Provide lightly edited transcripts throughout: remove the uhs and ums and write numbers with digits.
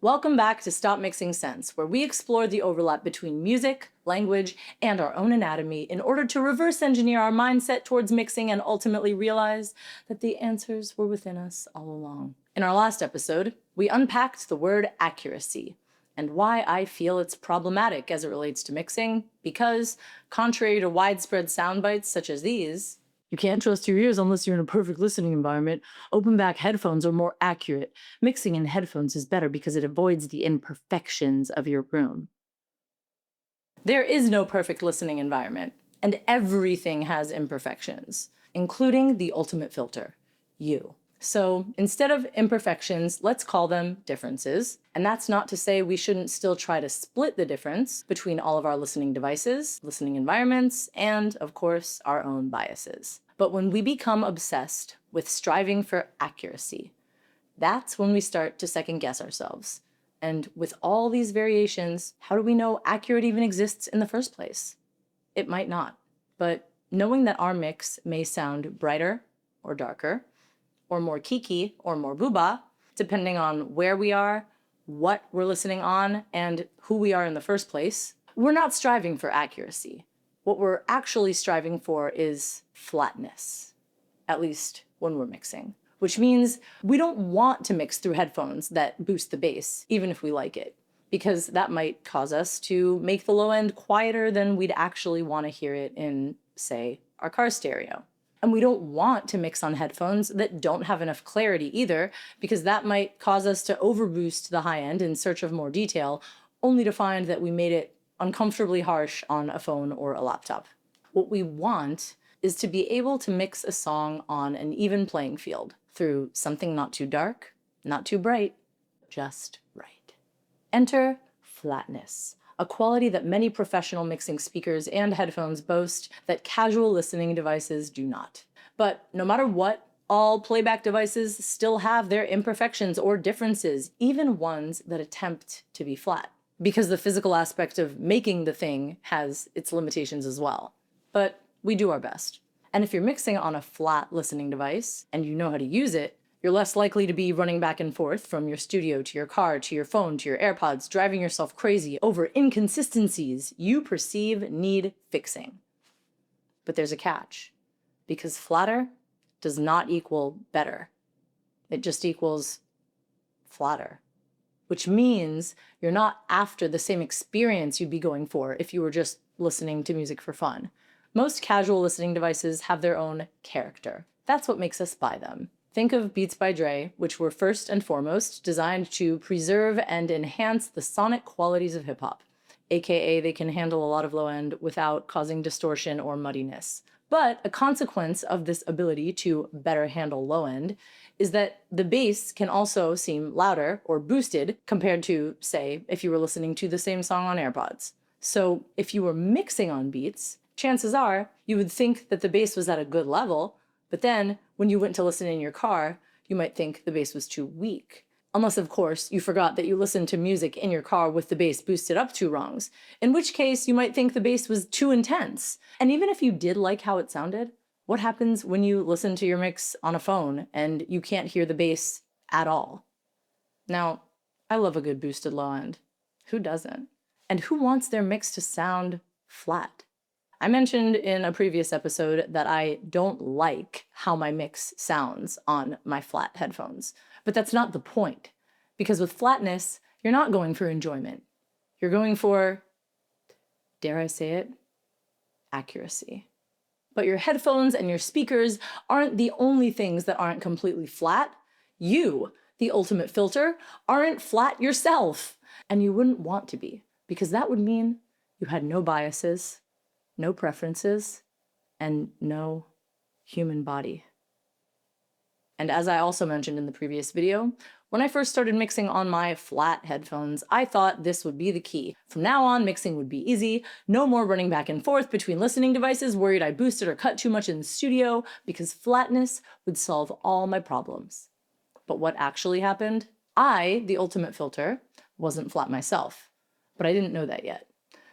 Welcome back to Stop Mixing Sense, where we explore the overlap between music, language, and our own anatomy in order to reverse engineer our mindset towards mixing and ultimately realize that the answers were within us all along. In our last episode, we unpacked the word accuracy and why I feel it's problematic as it relates to mixing, because, contrary to widespread sound bites such as these, you can't trust your ears unless you're in a perfect listening environment. Open back headphones are more accurate. Mixing in headphones is better because it avoids the imperfections of your room. There is no perfect listening environment, and everything has imperfections, including the ultimate filter, you. So instead of imperfections, let's call them differences. And that's not to say we shouldn't still try to split the difference between all of our listening devices, listening environments, and, of course, our own biases. But when we become obsessed with striving for accuracy, that's when we start to second guess ourselves. And with all these variations, how do we know accurate even exists in the first place? It might not. But knowing that our mix may sound brighter or darker, or more KIKI or more BOUBA, depending on where we are, what we're listening on, and who we are in the first place, we're not striving for accuracy. What we're actually striving for is flatness, at least when we're mixing, which means we don't want to mix through headphones that boost the bass, even if we like it, because that might cause us to make the low end quieter than we'd actually want to hear it in, say, our car stereo. And we don't want to mix on headphones that don't have enough clarity either, because that might cause us to overboost the high end in search of more detail, only to find that we made it uncomfortably harsh on a phone or a laptop. What we want is to be able to mix a song on an even playing field through something not too dark, not too bright, just right. Enter flatness, a quality that many professional mixing speakers and headphones boast that casual listening devices do not. But no matter what, all playback devices still have their imperfections or differences, even ones that attempt to be flat, because the physical aspect of making the thing has its limitations as well. But we do our best. And if you're mixing on a flat listening device and you know how to use it, you're less likely to be running back and forth from your studio to your car, to your phone, to your AirPods, driving yourself crazy over inconsistencies you perceive need fixing. But there's a catch, because flatter does not equal better. It just equals flatter, which means you're not after the same experience you'd be going for if you were just listening to music for fun. Most casual listening devices have their own character. That's what makes us buy them. Think of Beats by Dre, which were first and foremost designed to preserve and enhance the sonic qualities of hip-hop, aka they can handle a lot of low end without causing distortion or muddiness. But a consequence of this ability to better handle low end is that the bass can also seem louder or boosted compared to, say, if you were listening to the same song on AirPods. So if you were mixing on Beats, chances are you would think that the bass was at a good level, but then when you went to listen in your car, you might think the bass was too weak. Unless, of course, you forgot that you listened to music in your car with the bass boosted up 2 rungs, in which case you might think the bass was too intense. And even if you did like how it sounded, what happens when you listen to your mix on a phone and you can't hear the bass at all? Now, I love a good boosted low end. Who doesn't? And who wants their mix to sound flat? I mentioned in a previous episode that I don't like how my mix sounds on my flat headphones, but that's not the point, because with flatness, you're not going for enjoyment. You're going for, dare I say it, accuracy. But your headphones and your speakers aren't the only things that aren't completely flat. You, the ultimate filter, aren't flat yourself, and you wouldn't want to be, because that would mean you had no biases, no preferences, and no human body. And as I also mentioned in the previous video, when I first started mixing on my flat headphones, I thought this would be the key. From now on, mixing would be easy, no more running back and forth between listening devices worried I boosted or cut too much in the studio, because flatness would solve all my problems. But what actually happened? I, the ultimate filter, wasn't flat myself, but I didn't know that yet.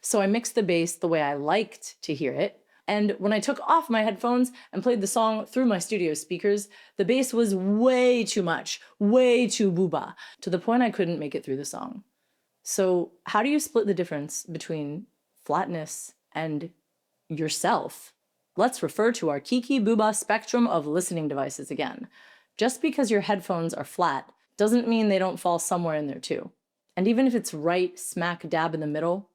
So I mixed the bass the way I liked to hear it, And when I took off my headphones and played the song through my studio speakers, the bass was way too much, way too BOUBA, to the point I couldn't make it through the song. So how do you split the difference between flatness and yourself? Let's refer to our KIKI BOUBA spectrum of listening devices again. Just because your headphones are flat doesn't mean they don't fall somewhere in there too. And even if it's right smack dab in the middle,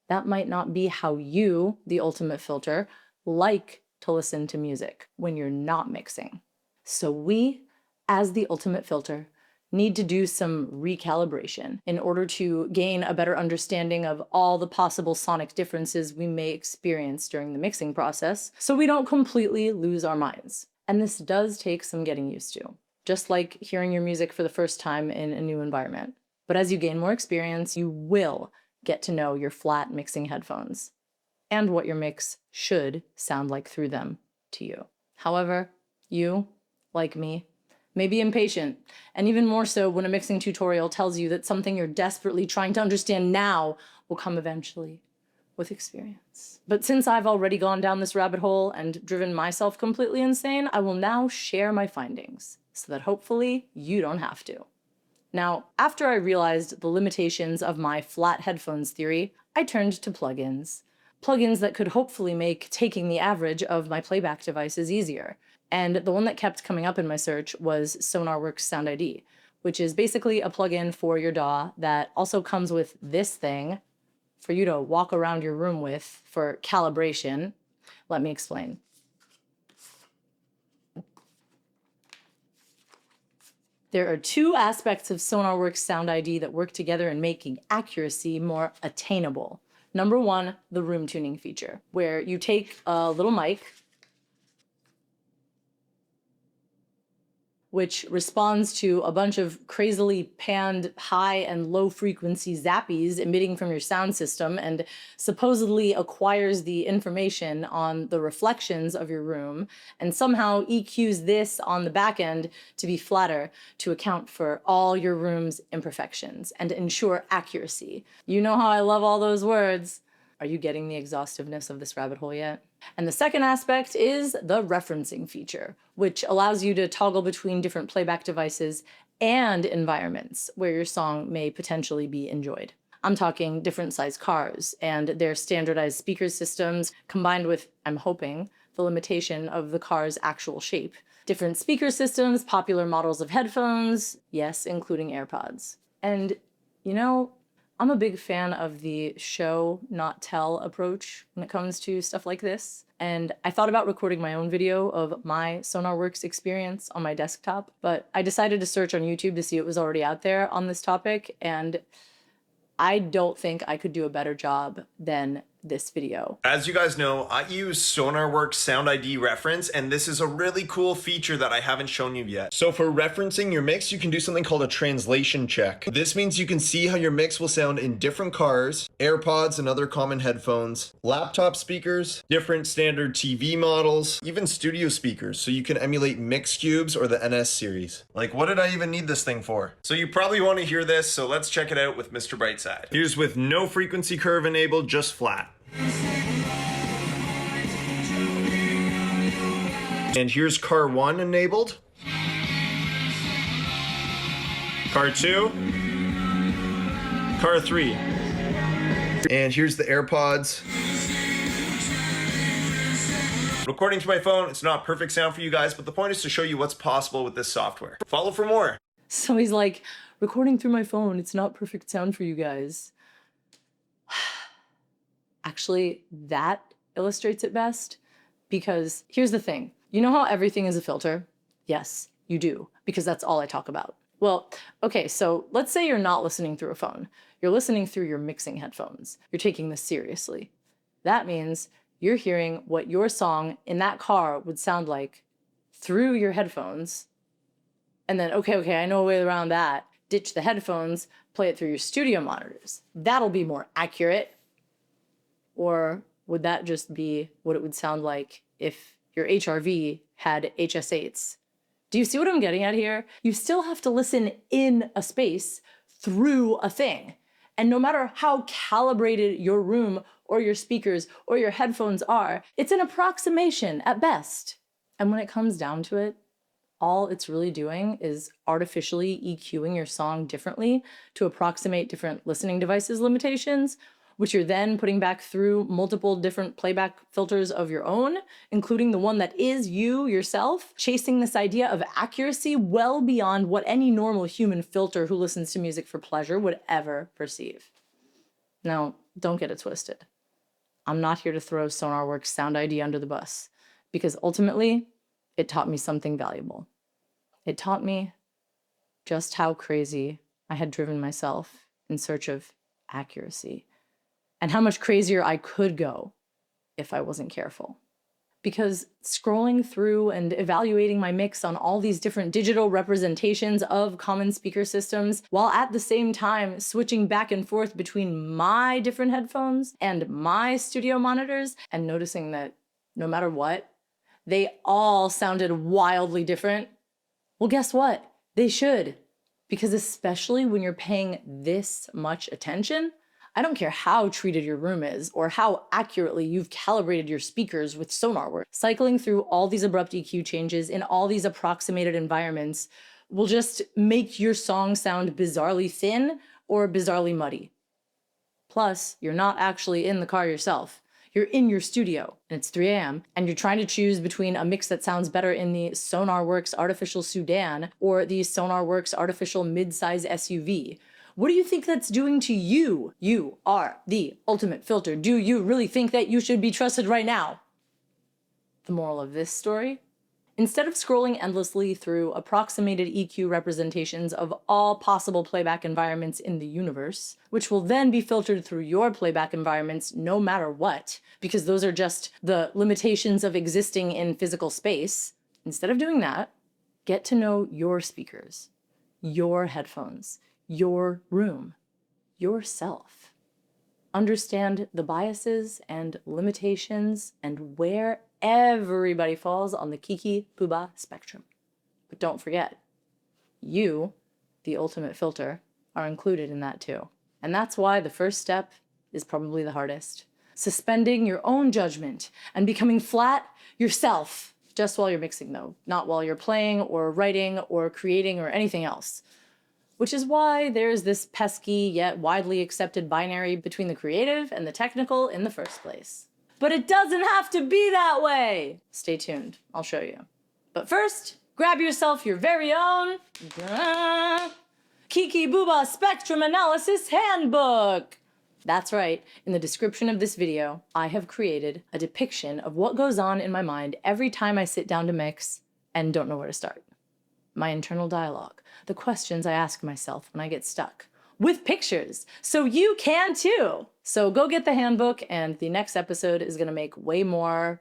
that might not be how you, the ultimate filter, like to listen to music when you're not mixing. So we, as the ultimate filter, need to do some recalibration in order to gain a better understanding of all the possible sonic differences we may experience during the mixing process, so we don't completely lose our minds. And this does take some getting used to, just like hearing your music for the first time in a new environment. But as you gain more experience, you will get to know your flat mixing headphones and what your mix should sound like through them to you. However, you, like me, may be impatient, and even more so when a mixing tutorial tells you that something you're desperately trying to understand now will come eventually with experience. But since I've already gone down this rabbit hole and driven myself completely insane, I will now share my findings so that hopefully you don't have to. Now, after I realized the limitations of my flat headphones theory, I turned to plugins. Plugins that could hopefully make taking the average of my playback devices easier. And the one that kept coming up in my search was SonarWorks Sound ID, which is basically a plugin for your DAW that also comes with this thing for you to walk around your room with for calibration. Let me explain. There are two aspects of SonarWorks Sound ID that work together in making accuracy more attainable. Number one, the room tuning feature, where you take a little mic, which responds to a bunch of crazily panned high and low frequency zappies emitting from your sound system and supposedly acquires the information on the reflections of your room and somehow EQs this on the back end to be flatter to account for all your room's imperfections and ensure accuracy. You know how I love all those words. Are you getting the exhaustiveness of this rabbit hole yet? And the second aspect is the referencing feature, which allows you to toggle between different playback devices and environments where your song may potentially be enjoyed. I'm talking different size cars and their standardized speaker systems combined with, I'm hoping, the limitation of the car's actual shape. Different speaker systems, popular models of headphones, yes, including AirPods. And, you know, I'm a big fan of the show, not tell approach when it comes to stuff like this. And I thought about recording my own video of my SonarWorks experience on my desktop, but I decided to search on YouTube to see what was already out there on this topic, and I don't think I could do a better job than this video. As you guys know, I use SonarWorks Sound ID reference, and this is a really cool feature that I haven't shown you yet. So for referencing your mix, you can do something called a translation check. This means you can see how your mix will sound in different cars, AirPods and other common headphones, laptop speakers, different standard TV models, even studio speakers, so you can emulate mix cubes or the NS series. Like, what did I even need this thing for? So you probably want to hear this, so let's check it out with Mr. Brightside. Here's with no frequency curve enabled, just flat. And here's car 1 enabled. Car 2. Car 3. And here's the AirPods. Recording to my phone, it's not perfect sound for you guys, but the point is to show you what's possible with this software. Follow for more. So he's like, recording through my phone, it's not perfect sound for you guys. Actually, that illustrates it best, because here's the thing. You know how everything is a filter? Yes, you do, because that's all I talk about. Well, okay, so let's say you're not listening through a phone. You're listening through your mixing headphones. You're taking this seriously. That means you're hearing what your song in that car would sound like through your headphones. And then, okay, I know a way around that. Ditch the headphones, play it through your studio monitors. That'll be more accurate. Or would that just be what it would sound like if your HRV had HS8s? Do you see what I'm getting at here? You still have to listen in a space through a thing. And no matter how calibrated your room or your speakers or your headphones are, it's an approximation at best. And when it comes down to it, all it's really doing is artificially EQing your song differently to approximate different listening devices limitations, which you're then putting back through multiple different playback filters of your own, including the one that is you yourself, chasing this idea of accuracy well beyond what any normal human filter who listens to music for pleasure would ever perceive. Now, don't get it twisted. I'm not here to throw SonarWorks Sound ID under the bus, because ultimately, it taught me something valuable. It taught me just how crazy I had driven myself in search of accuracy, and how much crazier I could go if I wasn't careful. Because scrolling through and evaluating my mix on all these different digital representations of common speaker systems, while at the same time switching back and forth between my different headphones and my studio monitors, and noticing that no matter what, they all sounded wildly different. Well, guess what? They should. Because especially when you're paying this much attention, I don't care how treated your room is or how accurately you've calibrated your speakers with SonarWorks. Cycling through all these abrupt EQ changes in all these approximated environments will just make your song sound bizarrely thin or bizarrely muddy. Plus, you're not actually in the car yourself. You're in your studio, and it's 3 a.m., and you're trying to choose between a mix that sounds better in the SonarWorks Artificial Sedan or the SonarWorks Artificial Midsize SUV. What do you think that's doing to you? You are the ultimate filter. Do you really think that you should be trusted right now? The moral of this story? Instead of scrolling endlessly through approximated EQ representations of all possible playback environments in the universe, which will then be filtered through your playback environments no matter what, because those are just the limitations of existing in physical space, instead of doing that, get to know your speakers, your headphones, your room, yourself. Understand the biases and limitations and where everybody falls on the KIKI BOUBA spectrum. But don't forget, you, the ultimate filter, are included in that too. And that's why the first step is probably the hardest. Suspending your own judgment and becoming flat yourself, just while you're mixing though, not while you're playing or writing or creating or anything else. Which is why there's this pesky yet widely accepted binary between the creative and the technical in the first place. But it doesn't have to be that way! Stay tuned, I'll show you. But first, grab yourself your very own KIKI BOUBA Spectrum Analysis Handbook! That's right, in the description of this video, I have created a depiction of what goes on in my mind every time I sit down to mix and don't know where to start. My internal dialogue, the questions I ask myself when I get stuck, with pictures, so you can too. So go get the handbook, and the next episode is gonna make way more